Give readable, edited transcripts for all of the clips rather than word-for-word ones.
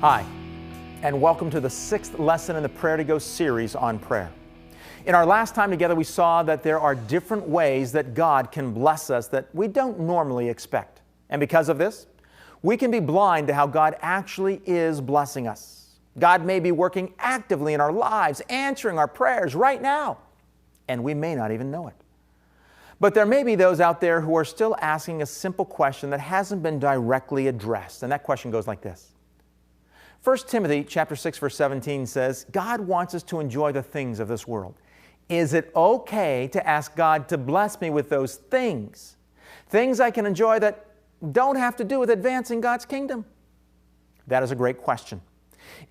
Hi, and welcome to the 6th lesson in the Prayer to Go series on prayer. In our last time together, we saw that there are different ways that God can bless us that we don't normally expect. And because of this, we can be blind to how God actually is blessing us. God may be working actively in our lives, answering our prayers right now, and we may not even know it. But there may be those out there who are still asking a simple question that hasn't been directly addressed, and that question goes like this. 1 Timothy chapter 6, verse 17 says, God wants us to enjoy the things of this world. Is it okay to ask God to bless me with those things? Things I can enjoy that don't have to do with advancing God's kingdom? That is a great question.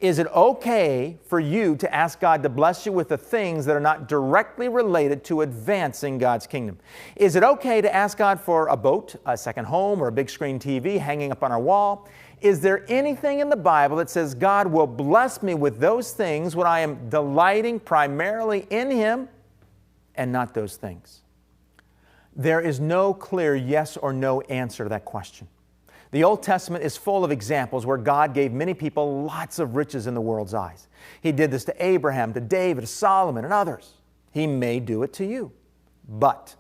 Is it okay for you to ask God to bless you with the things that are not directly related to advancing God's kingdom? Is it okay to ask God for a boat, a second home, or a big screen TV hanging up on our wall? Is there anything in the Bible that says God will bless me with those things when I am delighting primarily in Him and not those things? There is no clear yes or no answer to that question. The Old Testament is full of examples where God gave many people lots of riches in the world's eyes. He did this to Abraham, to David, to Solomon, and others. He may do it to you. But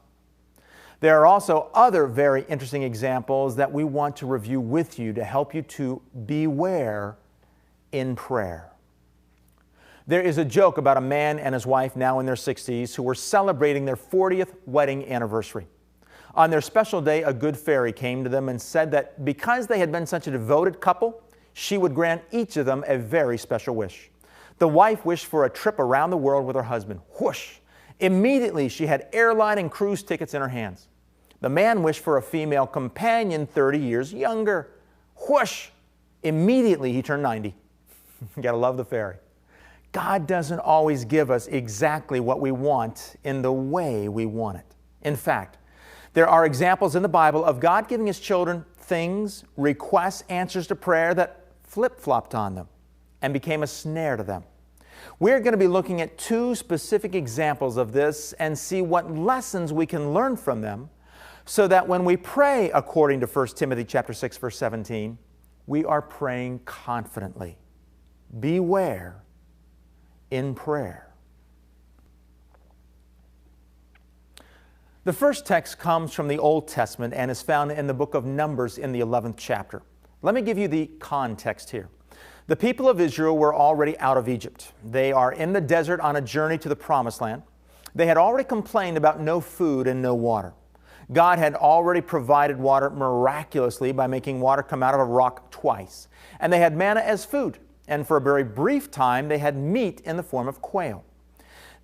there are also other very interesting examples that we want to review with you to help you to beware in prayer. There is a joke about a man and his wife now in their 60s who were celebrating their 40th wedding anniversary. On their special day, a good fairy came to them and said that because they had been such a devoted couple, she would grant each of them a very special wish. The wife wished for a trip around the world with her husband. Whoosh! Immediately, she had airline and cruise tickets in her hands. The man wished for a female companion 30 years younger. Whoosh! Immediately, he turned 90. You gotta love the fairy. God doesn't always give us exactly what we want in the way we want it. In fact, there are examples in the Bible of God giving His children things, requests, answers to prayer that flip-flopped on them and became a snare to them. We're going to be looking at two specific examples of this and see what lessons we can learn from them so that when we pray according to 1 Timothy chapter 6, verse 17, we are praying confidently. Beware in prayer. The first text comes from the Old Testament and is found in the book of Numbers in the 11th chapter. Let me give you the context here. The people of Israel were already out of Egypt. They are in the desert on a journey to the Promised Land. They had already complained about no food and no water. God had already provided water miraculously by making water come out of a rock twice. And they had manna as food. And for a very brief time, they had meat in the form of quail.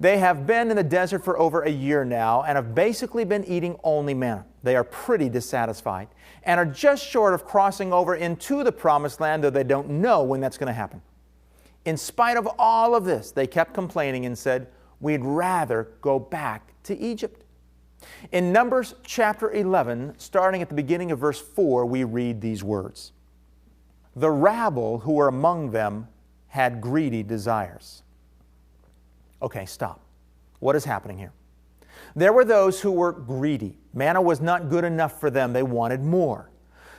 They have been in the desert for over a year now and have basically been eating only manna. They are pretty dissatisfied and are just short of crossing over into the Promised Land, though they don't know when that's going to happen. In spite of all of this, they kept complaining and said, we'd rather go back to Egypt. In Numbers chapter 11, starting at the beginning of verse 4, we read these words. The rabble who were among them had greedy desires. Okay, stop. What is happening here? There were those who were greedy. Manna was not good enough for them. They wanted more.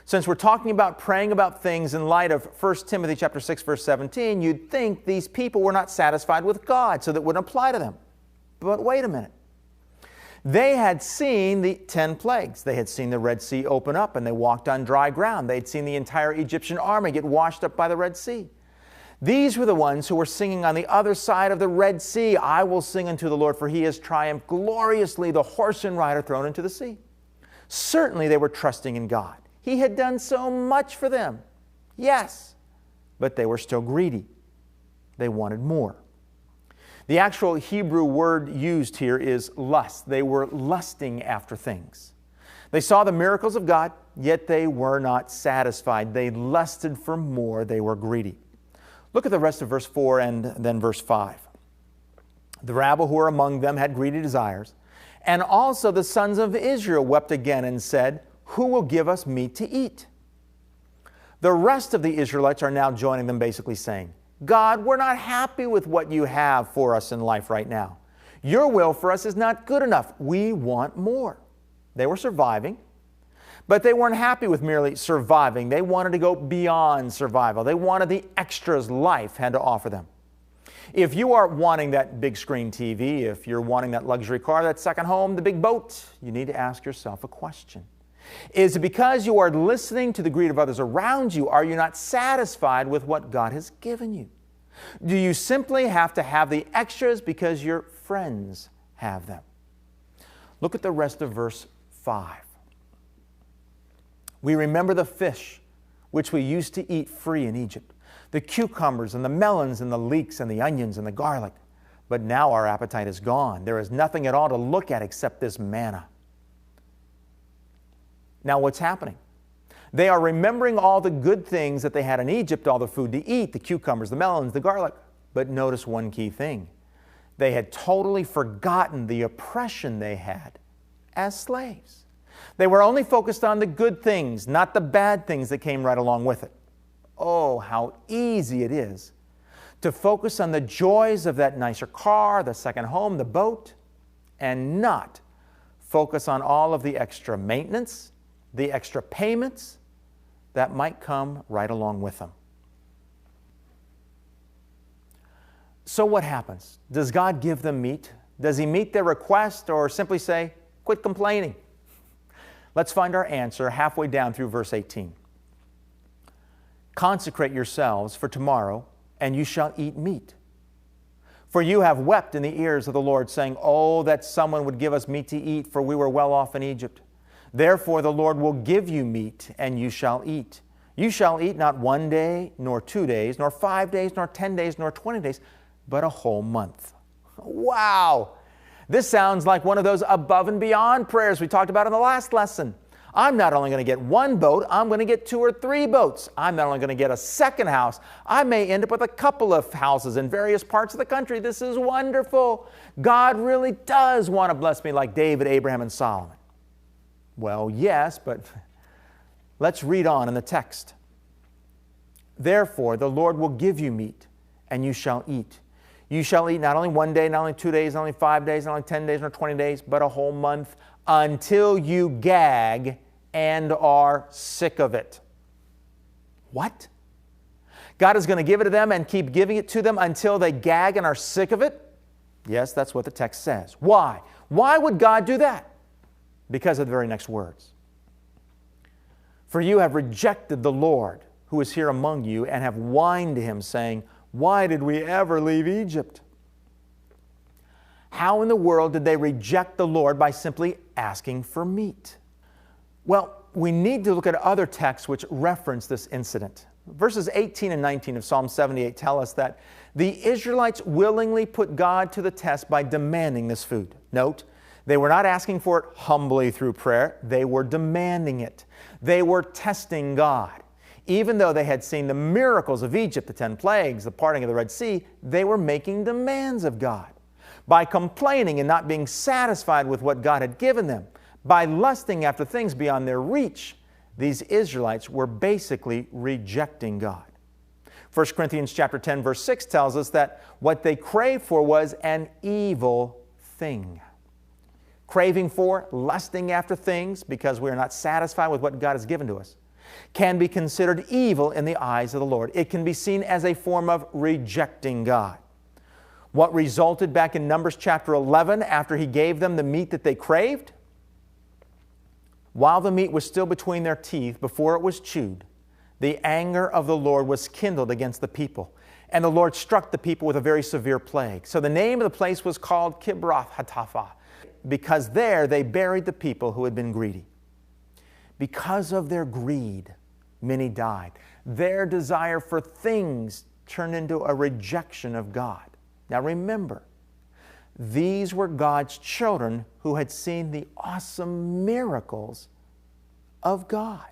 Since we're talking about praying about things in light of 1 Timothy chapter 6, verse 17, you'd think these people were not satisfied with God, so that wouldn't apply to them. But wait a minute. They had seen the 10 plagues. They had seen the Red Sea open up and they walked on dry ground. They had seen the entire Egyptian army get washed up by the Red Sea. These were the ones who were singing on the other side of the Red Sea, I will sing unto the Lord, for He has triumphed gloriously, the horse and rider thrown into the sea. Certainly they were trusting in God. He had done so much for them. Yes, but they were still greedy. They wanted more. The actual Hebrew word used here is lust. They were lusting after things. They saw the miracles of God, yet they were not satisfied. They lusted for more. They were greedy. Look at the rest of verse 4 and then verse 5. The rabble who were among them had greedy desires, and also the sons of Israel wept again and said, who will give us meat to eat? The rest of the Israelites are now joining them, basically saying, God, we're not happy with what you have for us in life right now. Your will for us is not good enough. We want more. They were surviving, But they weren't happy with merely surviving. They wanted to go beyond survival. They wanted the extras life had to offer them. If you are wanting that big screen TV, if you're wanting that luxury car, that second home, the big boat, you need to ask yourself a question. Is it because you are listening to the greed of others around you? Are you not satisfied with what God has given you? Do you simply have to have the extras because your friends have them? Look at the rest of verse 5. We remember the fish which we used to eat free in Egypt, the cucumbers and the melons and the leeks and the onions and the garlic. But now our appetite is gone. There is nothing at all to look at except this manna. Now what's happening? They are remembering all the good things that they had in Egypt, all the food to eat, the cucumbers, the melons, the garlic. But notice one key thing. They had totally forgotten the oppression they had as slaves. They were only focused on the good things, not the bad things that came right along with it. Oh, how easy it is to focus on the joys of that nicer car, the second home, the boat, and not focus on all of the extra maintenance, the extra payments that might come right along with them. So what happens? Does God give them meat? Does He meet their request or simply say, quit complaining? Let's find our answer halfway down through verse 18. Consecrate yourselves for tomorrow, and you shall eat meat. For you have wept in the ears of the Lord, saying, oh, that someone would give us meat to eat, for we were well off in Egypt. Therefore the Lord will give you meat, and you shall eat. You shall eat not 1 day, nor 2 days, nor 5 days, nor 10 days, nor 20 days, but a whole month. Wow! This sounds like one of those above and beyond prayers we talked about in the last lesson. I'm not only going to get one boat, I'm going to get 2 or 3 boats. I'm not only going to get a second house, I may end up with a couple of houses in various parts of the country. This is wonderful. God really does want to bless me like David, Abraham, and Solomon. Well, yes, but let's read on in the text. Therefore, the Lord will give you meat, and you shall eat. You shall eat not only 1 day, not only 2 days, not only 5 days, not only 10 days, nor 20 days, but a whole month, until you gag and are sick of it. What? God is going to give it to them and keep giving it to them until they gag and are sick of it? Yes, that's what the text says. Why? Why would God do that? Because of the very next words. For you have rejected the Lord who is here among you and have whined to Him, saying, why did we ever leave Egypt? How in the world did they reject the Lord by simply asking for meat? Well, we need to look at other texts which reference this incident. Verses 18 and 19 of Psalm 78 tell us that the Israelites willingly put God to the test by demanding this food. Note, they were not asking for it humbly through prayer. They were demanding it. They were testing God. Even though they had seen the miracles of Egypt, the 10 plagues, the parting of the Red Sea, they were making demands of God. By complaining and not being satisfied with what God had given them, by lusting after things beyond their reach, these Israelites were basically rejecting God. 1 Corinthians chapter 10, verse 6 tells us that what they craved for was an evil thing. Craving for, lusting after things because we are not satisfied with what God has given to us can be considered evil in the eyes of the Lord. It can be seen as a form of rejecting God. What resulted back in Numbers chapter 11 after He gave them the meat that they craved? While the meat was still between their teeth, before it was chewed, the anger of the Lord was kindled against the people, and the Lord struck the people with a very severe plague. So the name of the place was called Kibroth Hattaavah, because there they buried the people who had been greedy. Because of their greed, many died. Their desire for things turned into a rejection of God. Now remember, these were God's children who had seen the awesome miracles of God.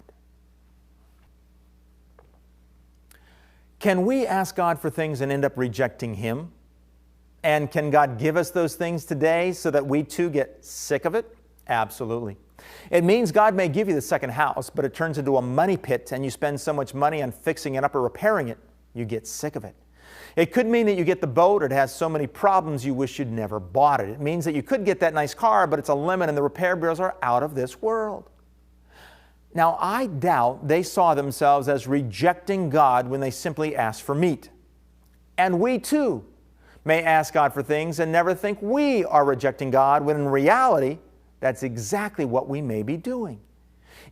Can we ask God for things and end up rejecting Him? And can God give us those things today so that we too get sick of it? Absolutely. It means God may give you the second house, but it turns into a money pit and you spend so much money on fixing it up or repairing it, you get sick of it. It could mean that you get the boat, it has so many problems you wish you'd never bought it. It means that you could get that nice car, but it's a lemon and the repair bills are out of this world. Now, I doubt they saw themselves as rejecting God when they simply asked for meat. And we too may ask God for things and never think we are rejecting God, when in reality, that's exactly what we may be doing.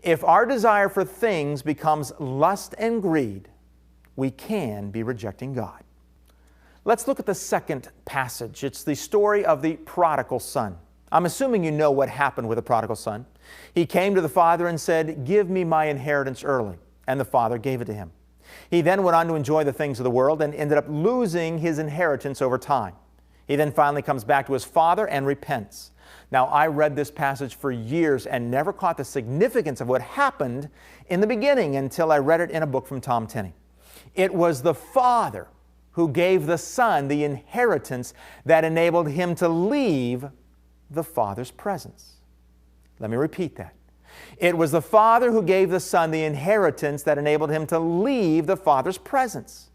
If our desire for things becomes lust and greed, we can be rejecting God. Let's look at the second passage. It's the story of the prodigal son. I'm assuming you know what happened with the prodigal son. He came to the father and said, "Give me my inheritance early." And the father gave it to him. He then went on to enjoy the things of the world and ended up losing his inheritance over time. He then finally comes back to his father and repents. Now, I read this passage for years and never caught the significance of what happened in the beginning until I read it in a book from Tom Tenney. It was the father who gave the son the inheritance that enabled him to leave the father's presence. Let me repeat that. It was the father who gave the son the inheritance that enabled him to leave the father's presence.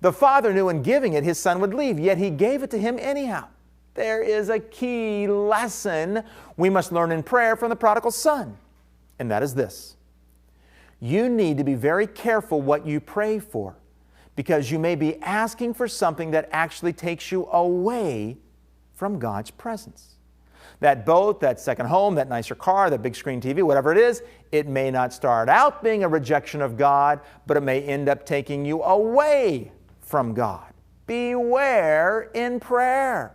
The father knew in giving it his son would leave, yet he gave it to him anyhow. There is a key lesson we must learn in prayer from the prodigal son, and that is this. You need to be very careful what you pray for, because you may be asking for something that actually takes you away from God's presence. That boat, that second home, that nicer car, that big screen TV, whatever it is, it may not start out being a rejection of God, but it may end up taking you away from God. Beware in prayer.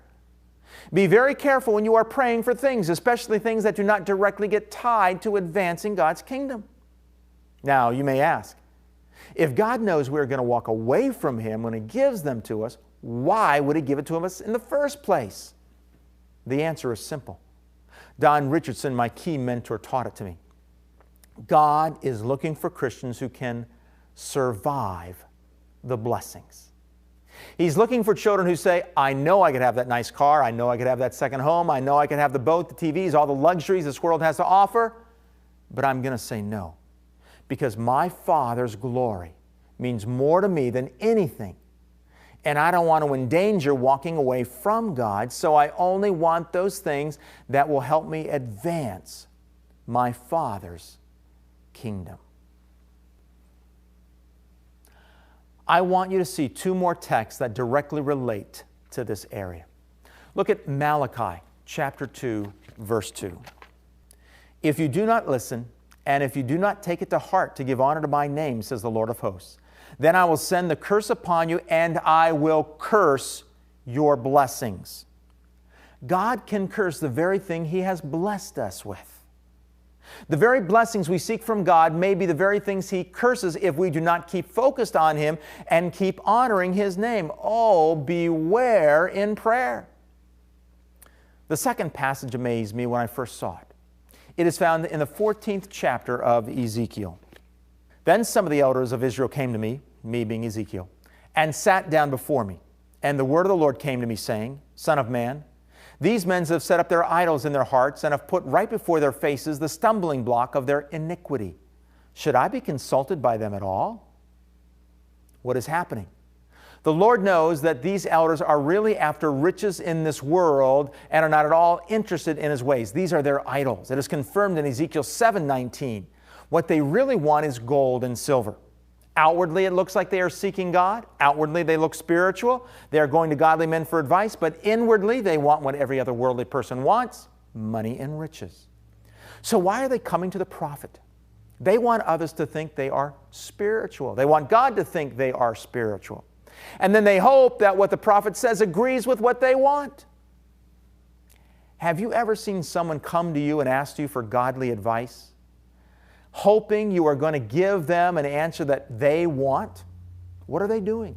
Be very careful when you are praying for things, especially things that do not directly get tied to advancing God's kingdom. Now, you may ask, if God knows we're going to walk away from Him when He gives them to us, why would He give it to us in the first place? The answer is simple. Don Richardson, my key mentor, taught it to me. God is looking for Christians who can survive the blessings. He's looking for children who say, I know I could have that nice car, I know I could have that second home, I know I could have the boat, the TVs, all the luxuries this world has to offer, but I'm going to say no. Because my Father's glory means more to me than anything. And I don't want to endanger walking away from God, so I only want those things that will help me advance my Father's kingdom. I want you to see two more texts that directly relate to this area. Look at Malachi chapter 2, verse 2. If you do not listen, and if you do not take it to heart to give honor to my name, says the Lord of hosts, then I will send the curse upon you, and I will curse your blessings. God can curse the very thing He has blessed us with. The very blessings we seek from God may be the very things He curses if we do not keep focused on Him and keep honoring His name. Oh, beware in prayer. The second passage amazed me when I first saw it. It is found in the 14th chapter of Ezekiel. Then some of the elders of Israel came to me being Ezekiel, and sat down before me. And the word of the Lord came to me, saying, Son of man, these men have set up their idols in their hearts and have put right before their faces the stumbling block of their iniquity. Should I be consulted by them at all? What is happening? The Lord knows that these elders are really after riches in this world and are not at all interested in His ways. These are their idols. It is confirmed in Ezekiel 7:19. What they really want is gold and silver. Outwardly, it looks like they are seeking God. Outwardly, they look spiritual. They are going to godly men for advice. But inwardly, they want what every other worldly person wants, money and riches. So why are they coming to the prophet? They want others to think they are spiritual. They want God to think they are spiritual. And then they hope that what the prophet says agrees with what they want. Have you ever seen someone come to you and ask you for godly advice, hoping you are going to give them an answer that they want? What are they doing?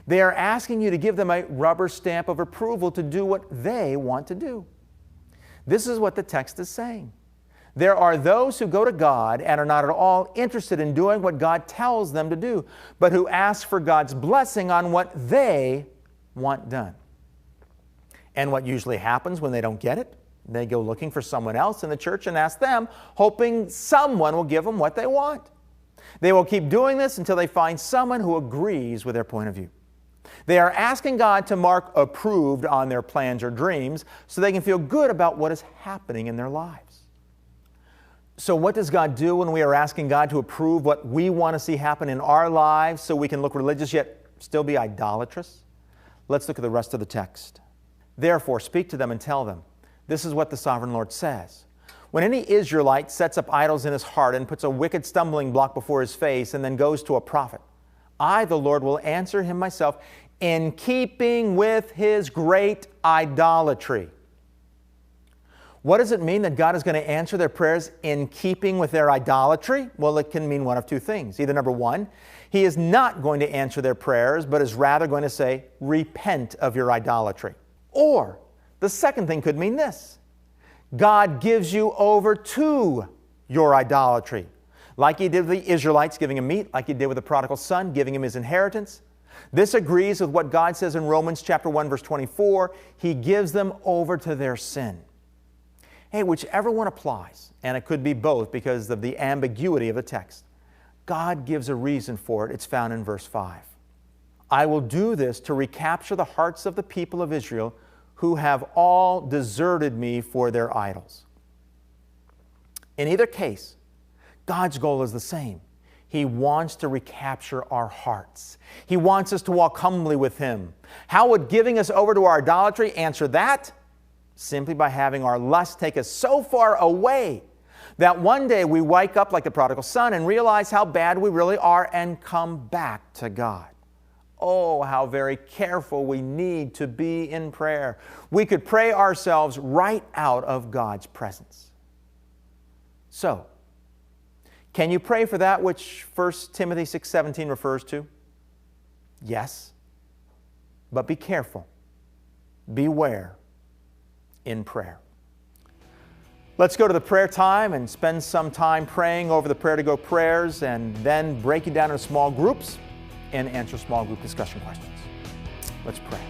They are asking you to give them a rubber stamp of approval to do what they want to do. This is what the text is saying. There are those who go to God and are not at all interested in doing what God tells them to do, but who ask for God's blessing on what they want done. And what usually happens when they don't get it? They go looking for someone else in the church and ask them, hoping someone will give them what they want. They will keep doing this until they find someone who agrees with their point of view. They are asking God to mark approved on their plans or dreams so they can feel good about what is happening in their lives. So what does God do when we are asking God to approve what we want to see happen in our lives so we can look religious yet still be idolatrous? Let's look at the rest of the text. Therefore, speak to them and tell them, this is what the sovereign Lord says. When any Israelite sets up idols in his heart and puts a wicked stumbling block before his face and then goes to a prophet, I, the Lord, will answer him myself in keeping with his great idolatry. What does it mean that God is going to answer their prayers in keeping with their idolatry? Well, it can mean one of two things. Either number one, He is not going to answer their prayers, but is rather going to say, repent of your idolatry. Or the second thing could mean this. God gives you over to your idolatry. Like He did with the Israelites, giving him meat, like He did with the prodigal son, giving him his inheritance. This agrees with what God says in Romans chapter 1, verse 24. He gives them over to their sin. Hey, whichever one applies, and it could be both because of the ambiguity of the text, God gives a reason for it. It's found in verse 5. I will do this to recapture the hearts of the people of Israel who have all deserted me for their idols. In either case, God's goal is the same. He wants to recapture our hearts. He wants us to walk humbly with Him. How would giving us over to our idolatry answer that? Simply by having our lust take us so far away that one day we wake up like the prodigal son and realize how bad we really are and come back to God. Oh, how very careful we need to be in prayer. We could pray ourselves right out of God's presence. So, can you pray for that which 1 Timothy 6:17 refers to? Yes. But be careful. Beware in prayer. Let's go to the prayer time and spend some time praying over the Prayer to Go prayers and then breaking down into small groups and answer small group discussion questions. Let's pray.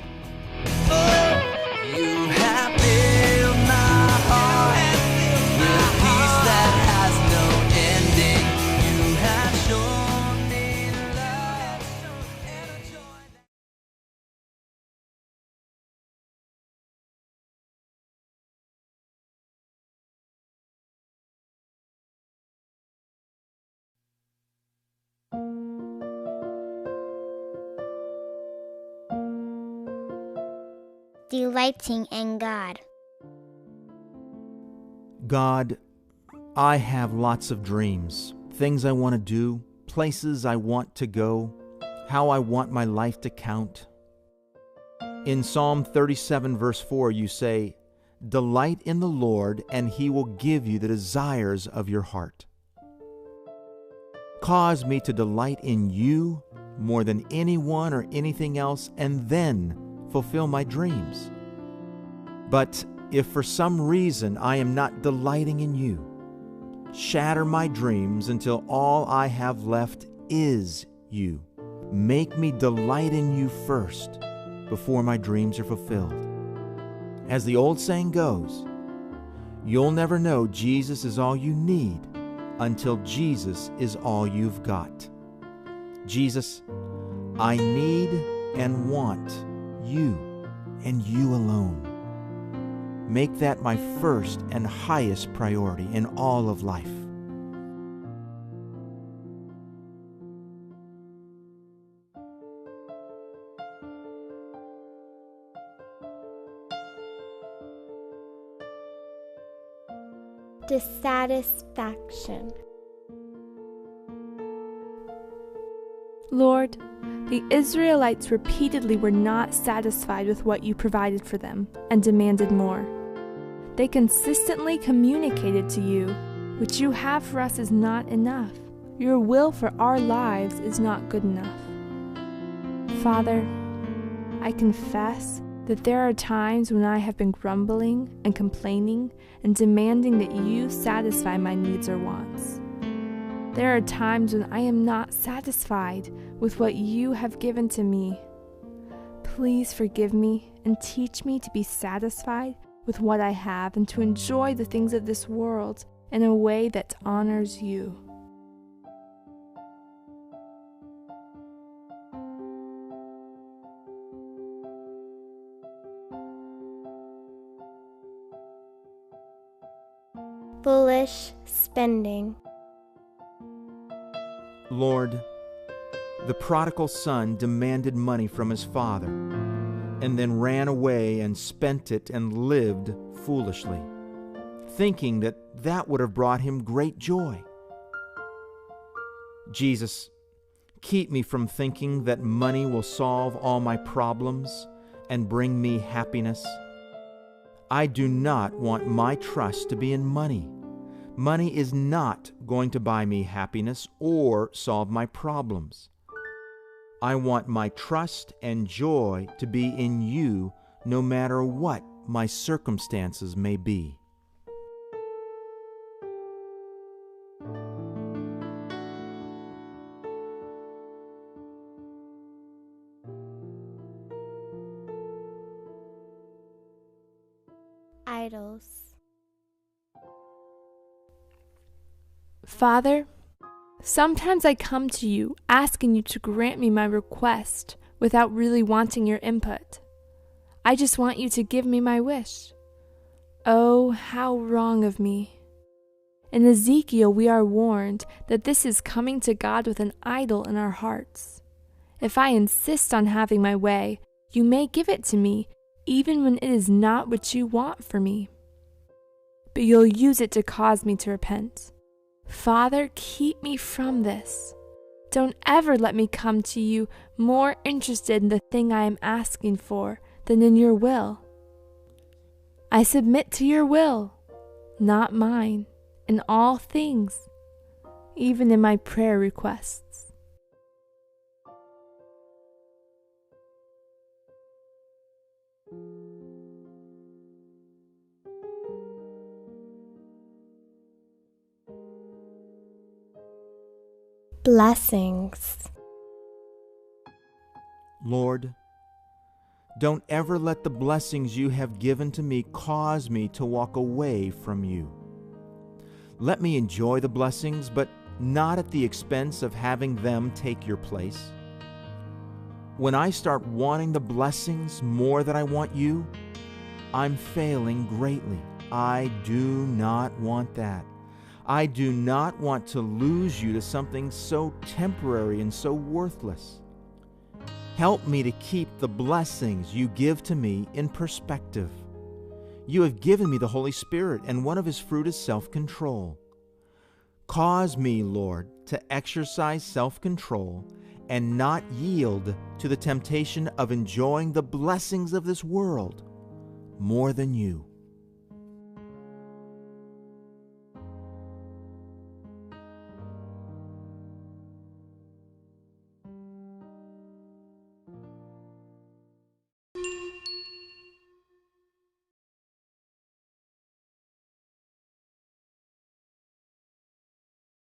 You have filled my heart with peace that has no ending. You have shown me love and a joy. Delighting in God. God, I have lots of dreams, things I want to do, places I want to go, how I want my life to count. In Psalm 37, verse 4, you say, delight in the Lord, and He will give you the desires of your heart. Cause me to delight in you more than anyone or anything else, and then fulfill my dreams. But if for some reason I am not delighting in you, shatter my dreams until all I have left is you. Make me delight in you first before my dreams are fulfilled. As the old saying goes, you'll never know Jesus is all you need until Jesus is all you've got. Jesus, I need and want you and you alone. Make that my first and highest priority in all of life. Dissatisfaction. Lord, the Israelites repeatedly were not satisfied with what you provided for them and demanded more. They consistently communicated to you, what you have for us is not enough. Your will for our lives is not good enough. Father, I confess that there are times when I have been grumbling and complaining and demanding that you satisfy my needs or wants. There are times when I am not satisfied with what you have given to me. Please forgive me and teach me to be satisfied with what I have and to enjoy the things of this world in a way that honors you. Full foolish spending. Lord, the prodigal son demanded money from his father and then ran away and spent it and lived foolishly, thinking that that would have brought him great joy. Jesus, keep me from thinking that money will solve all my problems and bring me happiness. I do not want my trust to be in money. Money is not going to buy me happiness or solve my problems. I want my trust and joy to be in you no matter what my circumstances may be. Idols. Father, sometimes I come to you asking you to grant me my request without really wanting your input. I just want you to give me my wish. Oh, how wrong of me. In Ezekiel, we are warned that this is coming to God with an idol in our hearts. If I insist on having my way, you may give it to me, even when it is not what you want for me. But you'll use it to cause me to repent. Father, keep me from this. Don't ever let me come to you more interested in the thing I am asking for than in your will. I submit to your will, not mine, in all things, even in my prayer requests. Blessings. Lord, don't ever let the blessings you have given to me cause me to walk away from you. Let me enjoy the blessings, but not at the expense of having them take your place. When I start wanting the blessings more than I want you, I'm failing greatly. I do not want that. I do not want to lose you to something so temporary and so worthless. Help me to keep the blessings you give to me in perspective. You have given me the Holy Spirit, and one of His fruit is self-control. Cause me, Lord, to exercise self-control and not yield to the temptation of enjoying the blessings of this world more than you.